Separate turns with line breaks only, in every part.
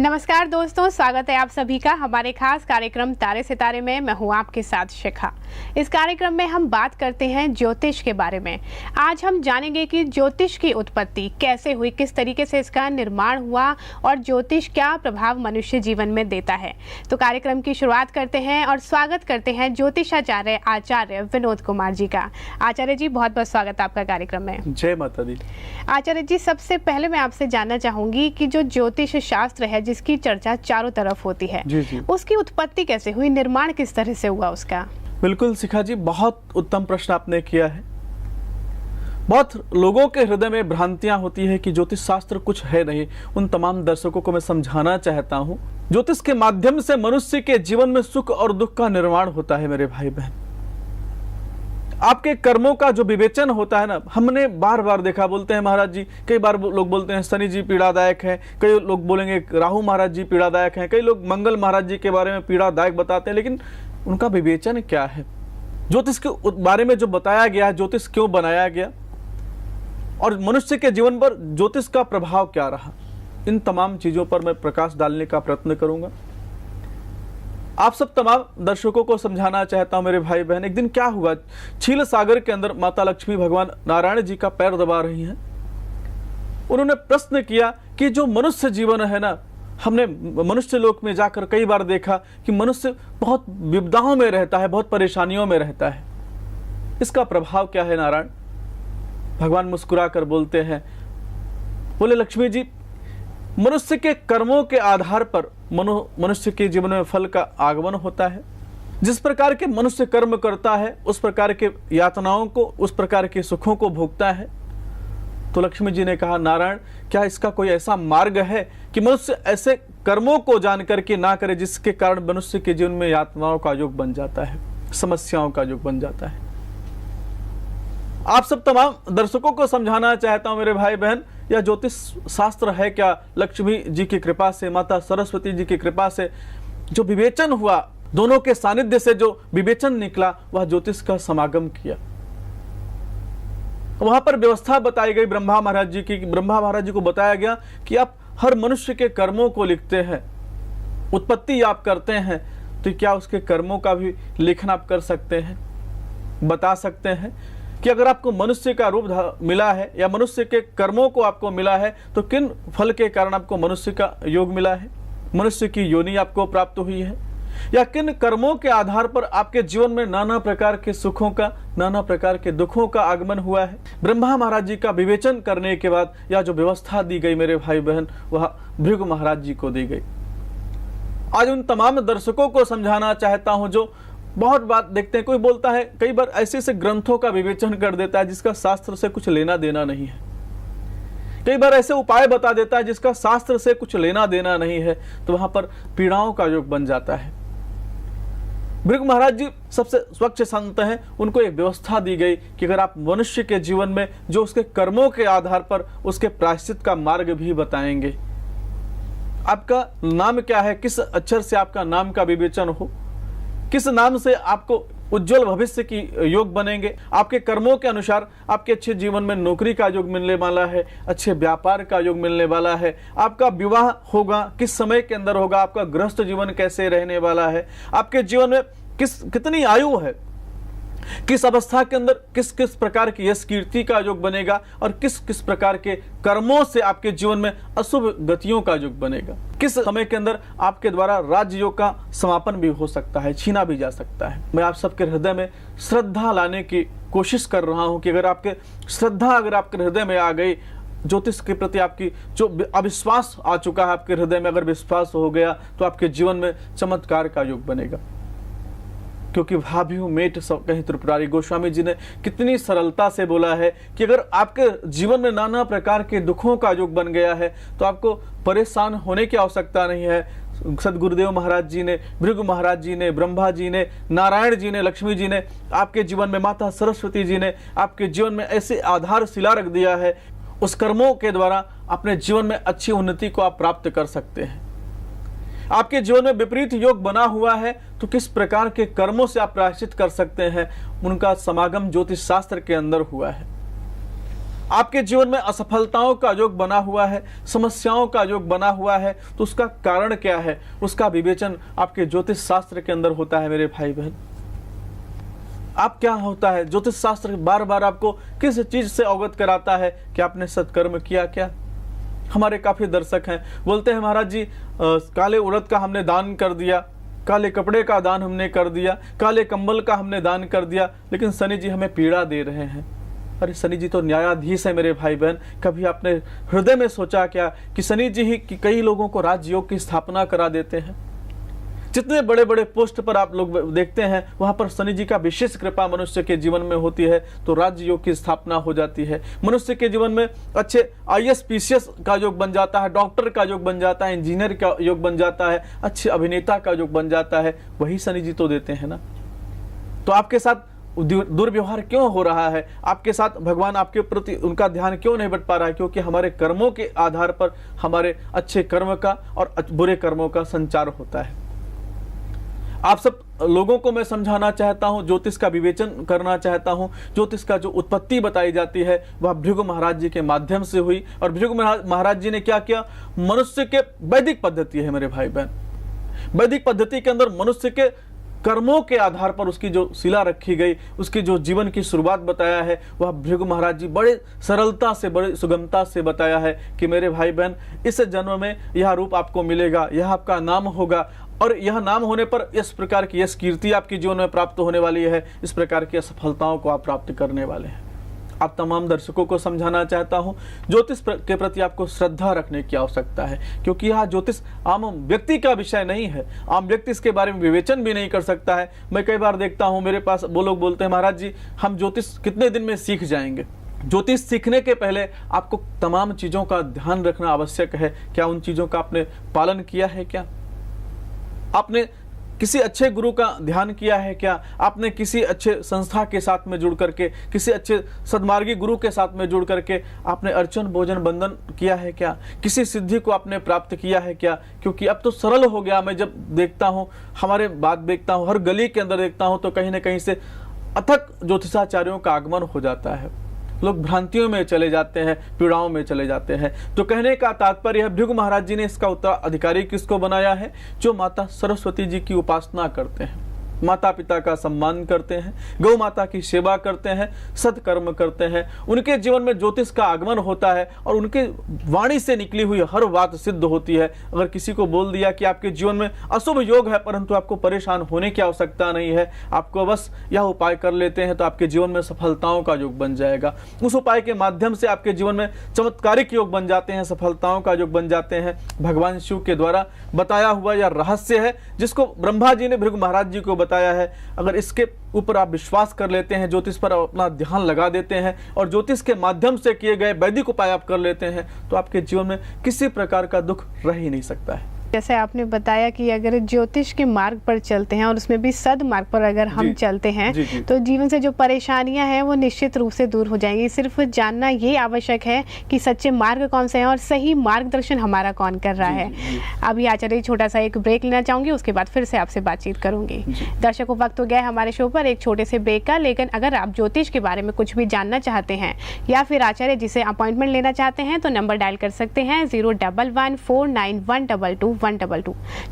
नमस्कार दोस्तों, स्वागत है आप सभी का हमारे खास कार्यक्रम तारे सितारे में। मैं हूँ आपके साथ शिखा। इस कार्यक्रम में हम बात करते हैं ज्योतिष के बारे में। आज हम जानेंगे कि ज्योतिष की उत्पत्ति कैसे हुई, किस तरीके से इसका निर्माण हुआ और ज्योतिष क्या प्रभाव मनुष्य जीवन में देता है। तो कार्यक्रम की शुरुआत करते हैं और स्वागत करते हैं ज्योतिषाचार्य आचार्य विनोद कुमार जी का। आचार्य जी, बहुत बहुत स्वागत आपका कार्यक्रम में।
जय माता दी।
आचार्य जी, सबसे पहले मैं आपसे जानना चाहूंगी कि जो ज्योतिष शास्त्र है जिसकी चर्चा चारों तरफ होती है,
जी।
उसकी उत्पत्ति कैसे हुई, निर्माण किस तरह से हुआ उसका?
बिल्कुल शिखा जी, बहुत उत्तम प्रश्न आपने किया है। बहुत लोगों के हृदय में भ्रांतियां होती है कि ज्योतिष शास्त्र कुछ है नहीं। उन तमाम दर्शकों को मैं समझाना चाहता हूं, ज्योतिष के माध्यम से मनुष्य के जीवन में सुख और दुख का निर्माण होता है। मेरे भाई बहन, आपके कर्मों का जो विवेचन होता है ना, हमने बार बार देखा। बोलते हैं महाराज जी, कई बार लोग बोलते हैं शनि जी पीड़ादायक है, कई लोग बोलेंगे राहु महाराज जी पीड़ादायक हैं, कई लोग मंगल महाराज जी के बारे में पीड़ादायक बताते हैं। लेकिन उनका विवेचन क्या है? ज्योतिष के बारे में जो बताया गया है, ज्योतिष क्यों बनाया गया और मनुष्य के जीवन पर ज्योतिष का प्रभाव क्या रहा, इन तमाम चीजों पर मैं प्रकाश डालने का प्रयत्न करूंगा। आप सब तमाम दर्शकों को समझाना चाहता हूं मेरे भाई बहन। एक दिन क्या हुआ, क्षीर सागर के अंदर माता लक्ष्मी भगवान नारायण जी का पैर दबा रही हैं। उन्होंने प्रश्न किया कि जो मनुष्य जीवन है ना, हमने मनुष्य लोक में जाकर कई बार देखा कि मनुष्य बहुत विपदाओं में रहता है, बहुत परेशानियों में रहता है। इसका प्रभाव क्या है नारायण? भगवान मुस्कुरा कर बोलते हैं, बोले लक्ष्मी जी, मनुष्य के कर्मों के आधार पर मनुष्य के जीवन में फल का आगमन होता है। जिस प्रकार के मनुष्य कर्म करता है उस प्रकार के यातनाओं को, उस प्रकार के सुखों को भोगता है। तो लक्ष्मी जी ने कहा, नारायण, क्या इसका कोई ऐसा मार्ग है कि मनुष्य ऐसे कर्मों को जान करके ना करे जिसके कारण मनुष्य के जीवन में यातनाओं का योग बन जाता है, समस्याओं का योग बन जाता है। आप सब तमाम दर्शकों को समझाना चाहता हूं मेरे भाई बहन, यह ज्योतिष शास्त्र है क्या? लक्ष्मी जी की कृपा से, माता सरस्वती जी की कृपा से जो विवेचन हुआ, दोनों के सानिध्य से जो विवेचन निकला, वह ज्योतिष का समागम किया। वहां पर व्यवस्था बताई गई ब्रह्मा महाराज जी की। ब्रह्मा महाराज जी को बताया गया कि आप हर मनुष्य के कर्मों को लिखते हैं, उत्पत्ति आप करते हैं, तो क्या उसके कर्मों का भी लेखन आप कर सकते हैं, बता सकते हैं कि अगर आपको मनुष्य का रूप मिला है या मनुष्य के कर्मों को आपको मिला है तो किन फल के कारण आपको मनुष्य का योग मिला है, मनुष्य की योनि आपको प्राप्त हुई है, या किन कर्मों के आधार पर आपके जीवन में नाना प्रकार के सुखों का, नाना प्रकार के दुखों का आगमन हुआ है। ब्रह्मा महाराज जी का विवेचन करने के बाद यह जो व्यवस्था दी गई मेरे भाई बहन, वह भृगु महाराज जी को दी गई। आज उन तमाम दर्शकों को समझाना चाहता हूं जो बहुत बात देखते हैं, कोई बोलता है कई बार ऐसे ऐसे ग्रंथों का विवेचन कर देता है जिसका शास्त्र से कुछ लेना देना नहीं है, कई बार ऐसे उपाय बता देता है जिसका शास्त्र से कुछ लेना देना नहीं है, तो वहां पर पीड़ाओं का योग बन जाता है। भृगु महाराज जी सबसे स्वच्छ संत हैं, उनको एक व्यवस्था दी गई कि अगर आप मनुष्य के जीवन में जो उसके कर्मों के आधार पर उसके प्रायश्चित का मार्ग भी बताएंगे। आपका नाम क्या है, किस अक्षर से आपका नाम का विवेचन हो, किस नाम से आपको उज्जवल भविष्य की योग बनेंगे, आपके कर्मों के अनुसार आपके अच्छे जीवन में नौकरी का योग मिलने वाला है, अच्छे व्यापार का योग मिलने वाला है, आपका विवाह होगा किस समय के अंदर होगा, आपका गृहस्थ जीवन कैसे रहने वाला है, आपके जीवन में कितनी आयु है, किस अवस्था के अंदर किस किस प्रकार की यश कीर्ति का योग बनेगा और किस किस प्रकार के कर्मों से आपके जीवन में अशुभ गतियों का योग बनेगा, किस समय के अंदर आपके द्वारा राजयोग का समापन भी हो सकता है, छीना भी जा सकता है। मैं आप सबके हृदय में श्रद्धा लाने की कोशिश कर रहा हूं कि अगर आपके श्रद्धा अगर आपके हृदय में आ गई, ज्योतिष के प्रति आपकी जो अविश्वास आ चुका है आपके हृदय में, अगर विश्वास हो गया तो आपके जीवन में चमत्कार का योग बनेगा। क्योंकि भाभीहूं मेट कहीं त्रिपुरारी, गोस्वामी जी ने कितनी सरलता से बोला है कि अगर आपके जीवन में नाना प्रकार के दुखों का योग बन गया है तो आपको परेशान होने की आवश्यकता नहीं है। सदगुरुदेव महाराज जी ने, भृगु महाराज जी ने, ब्रह्मा जी ने, नारायण जी ने, लक्ष्मी जी ने आपके जीवन में, माता सरस्वती जी ने आपके जीवन में ऐसे आधारशिला रख दिया है, उस कर्मों के द्वारा अपने जीवन में अच्छी उन्नति को आप प्राप्त कर सकते हैं। आपके जीवन में विपरीत योग बना हुआ है तो किस प्रकार के कर्मों से आप प्रायश्चित कर सकते हैं, उनका समागम ज्योतिष शास्त्र के अंदर हुआ है। आपके जीवन में असफलताओं का योग बना हुआ है, समस्याओं का योग बना हुआ है, तो उसका कारण क्या है, उसका विवेचन आपके ज्योतिष शास्त्र के अंदर होता है मेरे भाई बहन। आप क्या होता है, ज्योतिष शास्त्र बार बार आपको किस चीज से अवगत कराता है कि आपने सत्कर्म किया क्या। हमारे काफी दर्शक हैं, बोलते हैं महाराज जी काले उड़द का हमने दान कर दिया, काले कपड़े का दान हमने कर दिया, काले कंबल का हमने दान कर दिया, लेकिन शनि जी हमें पीड़ा दे रहे हैं। अरे शनि जी तो न्यायाधीश है मेरे भाई बहन। कभी आपने हृदय में सोचा क्या कि शनि जी ही कई लोगों को राजयोग की स्थापना करा देते हैं। जितने बड़े बड़े पोस्ट पर आप लोग देखते हैं वहां पर शनि जी का विशेष कृपा मनुष्य के जीवन में होती है तो राज्य योग की स्थापना हो जाती है। मनुष्य के जीवन में अच्छे IAS PCS का योग बन जाता है, डॉक्टर का योग बन जाता है, इंजीनियर का योग बन जाता है, अच्छे अभिनेता का योग बन जाता है। वही शनि जी तो देते हैं ना। तो आपके साथ दुर्व्यवहार क्यों हो रहा है, आपके साथ भगवान आपके प्रति उनका ध्यान क्यों नहीं बट पा रहा है? क्योंकि हमारे कर्मों के आधार पर हमारे अच्छे कर्म का और बुरे कर्मों का संचार होता है। आप सब लोगों को मैं समझाना चाहता हूं, ज्योतिष का विवेचन करना चाहता हूं। ज्योतिष का जो उत्पत्ति बताई जाती है वह भृगु महाराज जी के माध्यम से हुई। और भृगु महाराज जी ने क्या किया, मनुष्य के वैदिक पद्धति है मेरे भाई बहन, वैदिक पद्धति के अंदर मनुष्य के कर्मों के आधार पर उसकी जो शिला रखी गई, उसकी जो जीवन की शुरुआत बताया है, वह भृगु महाराज जी बड़े सरलता से, बड़े सुगमता से बताया है कि मेरे भाई बहन इस जन्म में यह रूप आपको मिलेगा, यह आपका नाम होगा, और यह नाम होने पर इस प्रकार की यश कीर्ति आपके जीवन में प्राप्त होने वाली है, इस प्रकार की सफलताओं को आप प्राप्त करने वाले हैं। आप तमाम दर्शकों को समझाना चाहता हूं, ज्योतिष के प्रति आपको श्रद्धा रखने की आवश्यकता है, क्योंकि यह ज्योतिष आम व्यक्ति का विषय नहीं है। आम व्यक्ति इसके बारे में विवेचन भी नहीं कर सकता है। मैं कई बार देखता हूं मेरे पास वो लोग बोलते हैं महाराज जी हम ज्योतिष कितने दिन में सीख जाएंगे। ज्योतिष सीखने के पहले आपको तमाम चीजों का ध्यान रखना आवश्यक है। क्या उन चीजों का आपने पालन किया है? क्या आपने किसी अच्छे गुरु का ध्यान किया है? क्या आपने किसी अच्छे संस्था के साथ में जुड़ करके, किसी अच्छे सद्मार्गी गुरु के साथ में जुड़ करके आपने अर्चन भोजन बंदन किया है? क्या किसी सिद्धि को आपने प्राप्त किया है? क्या क्योंकि अब तो सरल हो गया। मैं जब देखता हूँ, हमारे बात देखता हूँ, हर गली के अंदर देखता हूँ, तो कहीं ना कहीं से अथक ज्योतिषाचार्यों का आगमन हो जाता है। लोग भ्रांतियों में चले जाते हैं, पीड़ाओं में चले जाते हैं। तो कहने का तात्पर्य है, भृगु महाराज जी ने इसका उत्तराधिकारी किसको बनाया है? जो माता सरस्वती जी की उपासना करते हैं, माता पिता का सम्मान करते हैं, गौ माता की सेवा करते हैं, सत्कर्म करते हैं। उनके जीवन में ज्योतिष का आगमन होता है और उनके वाणी से निकली हुई हर बात सिद्ध होती है। अगर किसी को बोल दिया कि आपके जीवन में अशुभ योग है परंतु आपको परेशान होने की आवश्यकता नहीं है, आपको बस यह उपाय कर लेते हैं तो आपके जीवन में सफलताओं का योग बन जाएगा। उस उपाय के माध्यम से आपके जीवन में चमत्कारिक योग बन जाते हैं, सफलताओं का योग बन जाते हैं। भगवान शिव के द्वारा बताया हुआ यह रहस्य है जिसको ब्रह्मा जी ने भृगु महाराज जी को बताया है। अगर इसके ऊपर आप विश्वास कर लेते हैं, ज्योतिष पर अपना ध्यान लगा देते हैं और ज्योतिष के माध्यम से किए गए वैदिक उपाय आप कर लेते हैं तो आपके जीवन में किसी प्रकार का दुख रह ही नहीं सकता है।
जैसे आपने बताया कि अगर ज्योतिष के मार्ग पर चलते हैं और उसमें भी सद मार्ग पर अगर हम चलते हैं तो जीवन से जो परेशानियां हैं वो निश्चित रूप से दूर हो जाएंगी। सिर्फ जानना ये आवश्यक है कि सच्चे मार्ग कौन से हैं और सही मार्गदर्शन हमारा कौन कर रहा है। अभी आचार्य छोटा सा एक ब्रेक लेना चाहूंगी, उसके बाद फिर से आपसे बातचीत करूंगी। दर्शकों, वक्त हो गया है हमारे शो पर एक छोटे से ब्रेक का, लेकिन अगर आप ज्योतिष के बारे में कुछ भी जानना चाहते हैं या फिर आचार्य जी से अपॉइंटमेंट लेना चाहते हैं तो नंबर डायल कर सकते हैं 01149122122।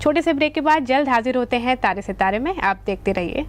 छोटे से ब्रेक के बाद जल्द हाजिर होते हैं तारे सितारे में। आप देखते रहिए।